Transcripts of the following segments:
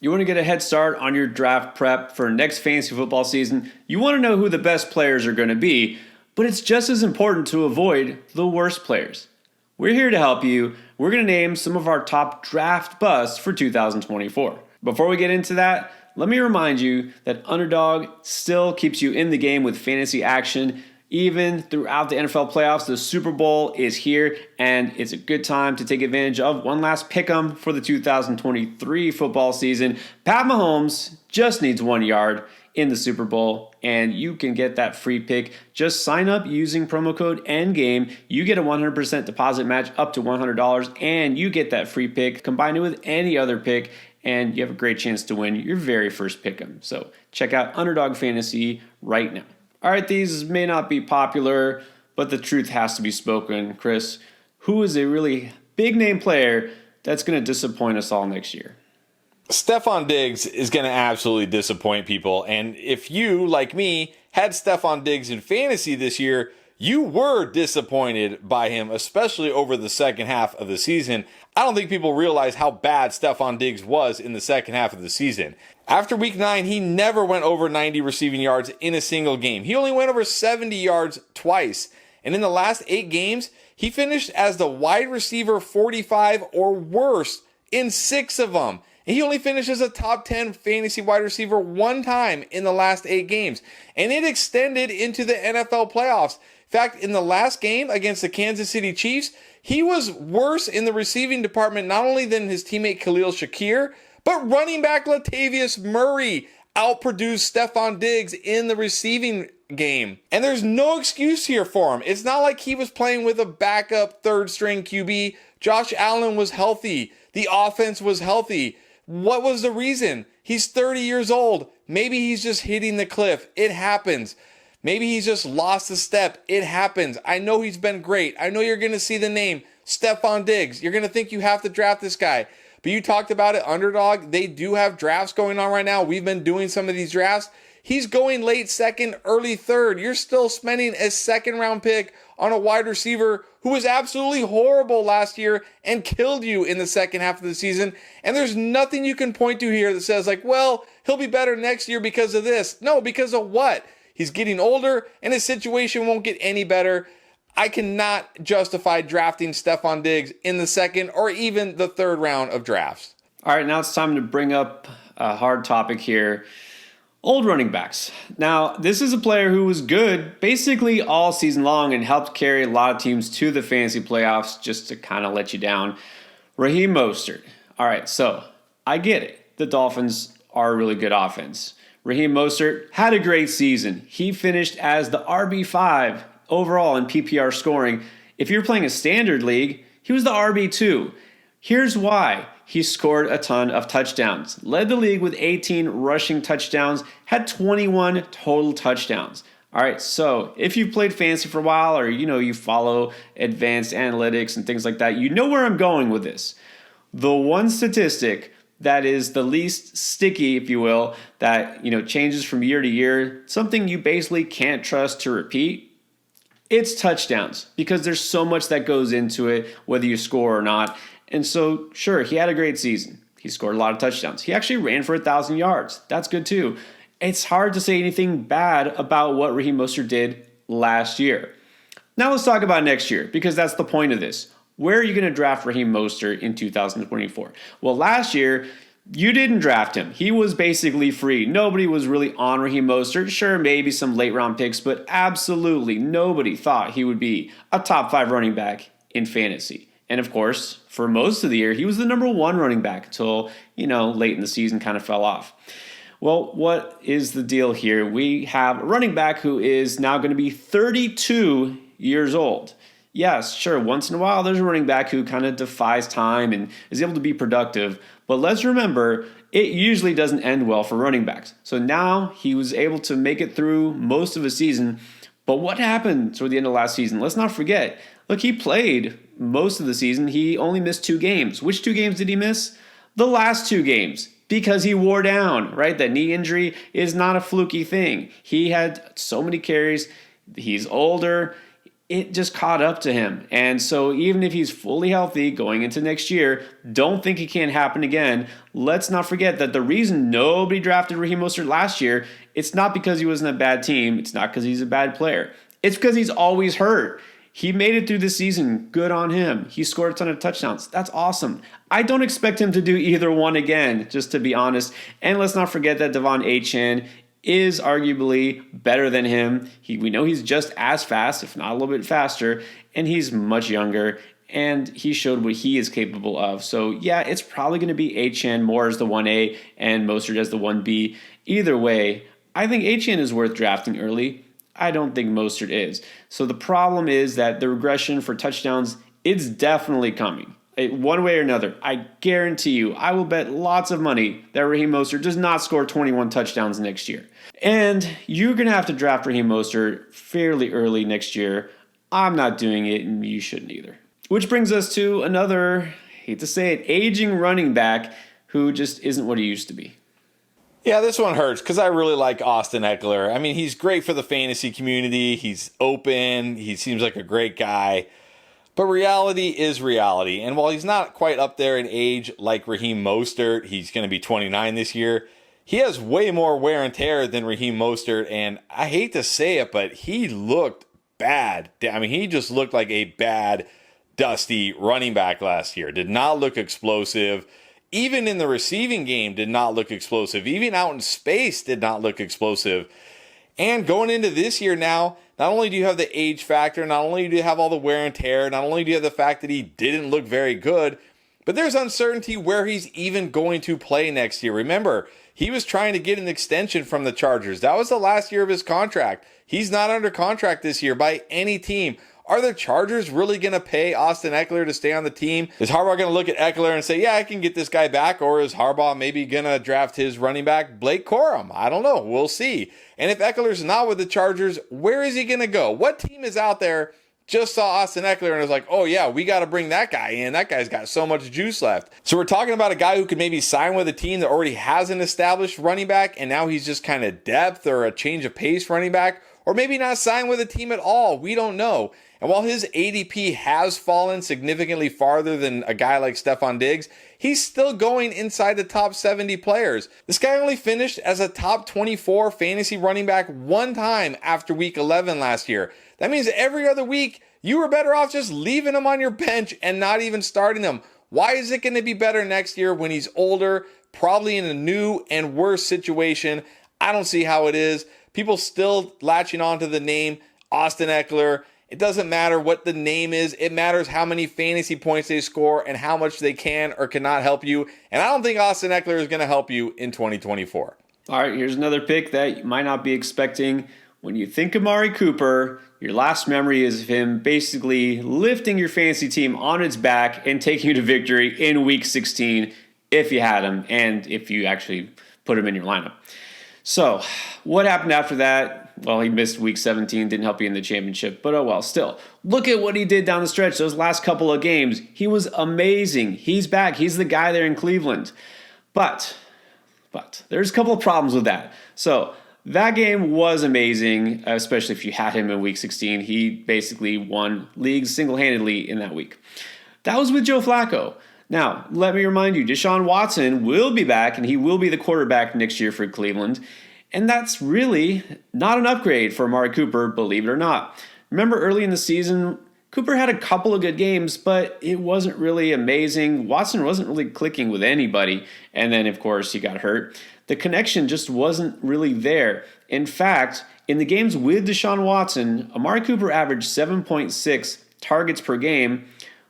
You want to get a head start on your draft prep for next fantasy football season. You want to know who the best players are going to be, but it's just as important to avoid the worst players. We're here to help you. We're going to name some of our top draft busts for 2024. Before we get into that, let me remind you that Underdog still keeps you in the game with fantasy action. Even throughout the NFL playoffs, the Super Bowl is here, and it's a good time to take advantage of one last pick'em for the 2023 football season. Pat Mahomes just needs 1 yard in the Super Bowl, and you can get that free pick. Just sign up using promo code NGAME. You get a 100% deposit match up to $100, and you get that free pick. Combine it with any other pick, and you have a great chance to win your very first pick'em. So check out Underdog Fantasy right now. All right, these may not be popular, but the truth has to be spoken. Chris, who is a really big name player that's going to disappoint us all next year? Stefon Diggs is going to absolutely disappoint people. And if you, like me, had Stefon Diggs in fantasy this year, you were disappointed by him, especially over the second half of the season. I don't think people realize how bad Stefon Diggs was in the second half of the season. After week 9, he never went over 90 receiving yards in a single game. He only went over 70 yards twice. And in the last 8 games, he finished as the wide receiver 45 or worse in 6 of them. And he only finished as a top 10 fantasy wide receiver 1 time in the last 8 games. And it extended into the NFL playoffs. In fact, in the last game against the Kansas City Chiefs, he was worse in the receiving department not only than his teammate Khalil Shakir, but running back Latavius Murray outproduced Stefon Diggs in the receiving game. And there's no excuse here for him. It's not like he was playing with a backup third-string QB. Josh Allen was healthy. The offense was healthy. What was the reason? He's 30 years old. Maybe he's just hitting the cliff. It happens. Maybe he's just lost a step. It happens. I know he's been great. I know you're going to see the name Stefon Diggs. You're going to think you have to draft this guy. But you talked about it, Underdog. They do have drafts going on right now. We've been doing some of these drafts. He's going late second, early third. You're still spending a second round pick on a wide receiver who was absolutely horrible last year and killed you in the second half of the season. And there's nothing you can point to here that says like, well, he'll be better next year because of this. No, because of what? He's getting older and his situation won't get any better. I cannot justify drafting Stefon Diggs in the second or even the third round of drafts. All right, now it's time to bring up a hard topic here. Old running backs. Now, this is a player who was good basically all season long and helped carry a lot of teams to the fantasy playoffs, just to kind of let you down. Raheem Mostert. All right, so I get it. The Dolphins are a really good offense. Raheem Mostert had a great season. He finished as the RB5 overall in PPR scoring. If you're playing a standard league, he was the RB2. Here's why. He scored a ton of touchdowns, led the league with 18 rushing touchdowns, had 21 total touchdowns. All right, so if you've played fantasy for a while or you follow advanced analytics and things like that, you know where I'm going with this. The one statistic that is the least sticky, if you will, that changes from year to year, something you basically can't trust to repeat, it's touchdowns, because there's so much that goes into it, whether you score or not. And so, sure, he had a great season. He scored a lot of touchdowns. He actually ran for 1,000 yards. That's good too. It's hard to say anything bad about what Raheem Mostert did last year. Now let's talk about next year, because that's the point of this. Where are you going to draft Raheem Mostert in 2024? Well, last year, you didn't draft him. He was basically free. Nobody was really on Raheem Mostert. Sure, maybe some late round picks, but absolutely nobody thought he would be a top 5 running back in fantasy. And of course, for most of the year, he was the number 1 running back until, late in the season kind of fell off. Well, what is the deal here? We have a running back who is now going to be 32 years old. Yes, sure, once in a while there's a running back who kind of defies time and is able to be productive. But let's remember, it usually doesn't end well for running backs. So now he was able to make it through most of the season. But what happened toward the end of last season? Let's not forget. Look, he played most of the season. He only missed 2 games. Which 2 games did he miss? The last 2 games. Because he wore down, right? That knee injury is not a fluky thing. He had so many carries. He's older. it just caught up to him. And so even if he's fully healthy going into next year, don't think it can't happen again. Let's not forget that the reason nobody drafted Raheem Mostert last year, it's not because he wasn't a bad team. It's not because he's a bad player. It's because he's always hurt. He made it through the season. Good on him. He scored a ton of touchdowns. That's awesome. I don't expect him to do either one again, just to be honest. And let's not forget that Devon Achane is arguably better than him. We know he's just as fast, if not a little bit faster, and he's much younger, and he showed what he is capable of. So, yeah, it's probably going to be Achane more as the 1A and Mostert as the 1B. Either way, I think Achane is worth drafting early. I don't think Mostert is. So the problem is that the regression for touchdowns, it's definitely coming. One way or another, I guarantee you, I will bet lots of money that Raheem Mostert does not score 21 touchdowns next year. And you're going to have to draft Raheem Mostert fairly early next year. I'm not doing it, and you shouldn't either. Which brings us to another, hate to say it, aging running back who just isn't what he used to be. Yeah, this one hurts because I really like Austin Eckler. I mean, he's great for the fantasy community. He's open. He seems like a great guy. But reality is reality. And while he's not quite up there in age like Raheem Mostert, he's going to be 29 this year, he has way more wear and tear than Raheem Mostert. And I hate to say it, but he looked bad. I mean, he just looked like a bad, dusty running back last year. Did not look explosive. Even in the receiving game, did not look explosive. Even out in space, did not look explosive. And going into this year now, not only do you have the age factor, not only do you have all the wear and tear, not only do you have the fact that he didn't look very good, but there's uncertainty where he's even going to play next year. Remember, he was trying to get an extension from the Chargers. That was the last year of his contract. He's not under contract this year by any team. Are the Chargers really going to pay Austin Eckler to stay on the team? Is Harbaugh going to look at Eckler and say, yeah, I can get this guy back? Or is Harbaugh maybe going to draft his running back, Blake Corum? I don't know. We'll see. And if Eckler's not with the Chargers, where is he going to go? What team is out there just saw Austin Eckler and was like, oh yeah, we got to bring that guy in. That guy's got so much juice left. So we're talking about a guy who could maybe sign with a team that already has an established running back, and now he's just kind of depth or a change of pace running back, or maybe not sign with a team at all. We don't know. And while his ADP has fallen significantly farther than a guy like Stephon Diggs, he's still going inside the top 70 players. This guy only finished as a top 24 fantasy running back one time after week 11 last year. That means every other week, you were better off just leaving him on your bench and not even starting him. Why is it going to be better next year when he's older, probably in a new and worse situation? I don't see how it is. People still latching on to the name Austin Eckler. It doesn't matter what the name is. It matters how many fantasy points they score and how much they can or cannot help you. And I don't think Austin Eckler is going to help you in 2024. All right, here's another pick that you might not be expecting. When you think Amari Cooper, your last memory is of him basically lifting your fantasy team on its back and taking you to victory in Week 16 if you had him and if you actually put him in your lineup. So what happened after that? Well, he missed Week 17, didn't help you in the championship, but oh well, still. Look at what he did down the stretch those last couple of games. He was amazing. He's back. He's the guy there in Cleveland. But there's a couple of problems with that. So that game was amazing, especially if you had him in Week 16. He basically won leagues single-handedly in that week. That was with Joe Flacco. Now, let me remind you, Deshaun Watson will be back, and he will be the quarterback next year for Cleveland. And that's really not an upgrade for Amari Cooper, believe it or not. Remember early in the season, Cooper had a couple of good games, but it wasn't really amazing. Watson wasn't really clicking with anybody. And then, of course, he got hurt. The connection just wasn't really there. In fact, in the games with Deshaun Watson, Amari Cooper averaged 7.6 targets per game.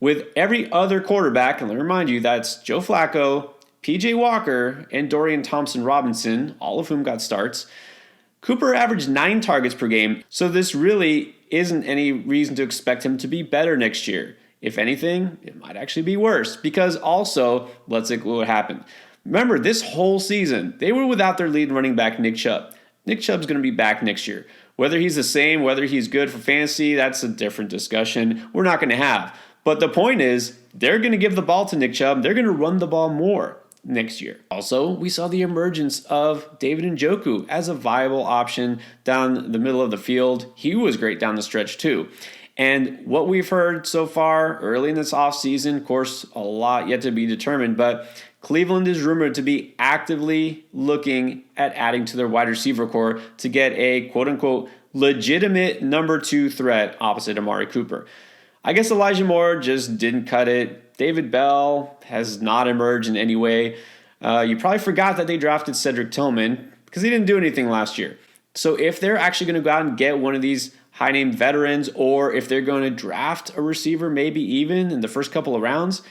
With every other quarterback, and let me remind you, that's Joe Flacco, P.J. Walker, and Dorian Thompson-Robinson, all of whom got starts, Cooper averaged 9 targets per game, so this really isn't any reason to expect him to be better next year. If anything, it might actually be worse, because also, let's look what happened. Remember, this whole season, they were without their lead running back, Nick Chubb. Nick Chubb's going to be back next year. Whether he's the same, whether he's good for fantasy, that's a different discussion we're not going to have. But the point is, they're going to give the ball to Nick Chubb. They're going to run the ball more next year. Also, we saw the emergence of David Njoku as a viable option down the middle of the field. He was great down the stretch too. And what we've heard so far early in this offseason, of course, a lot yet to be determined, but Cleveland is rumored to be actively looking at adding to their wide receiver core to get a quote-unquote legitimate number 2 threat opposite Amari Cooper. I guess Elijah Moore just didn't cut it. David Bell has not emerged in any way. You probably forgot that they drafted Cedric Tillman because he didn't do anything last year. So if they're actually going to go out and get one of these high-name veterans, or if they're going to draft a receiver maybe even in the first couple of rounds,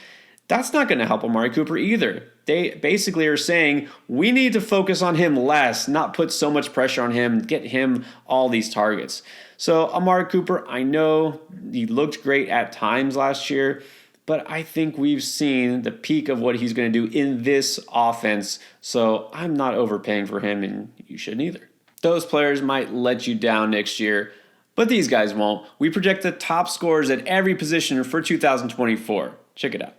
that's not going to help Amari Cooper either. They basically are saying, we need to focus on him less, not put so much pressure on him, get him all these targets. So Amari Cooper, I know he looked great at times last year, but I think we've seen the peak of what he's going to do in this offense. So I'm not overpaying for him, and you shouldn't either. Those players might let you down next year, but these guys won't. We project the top scorers at every position for 2024. Check it out.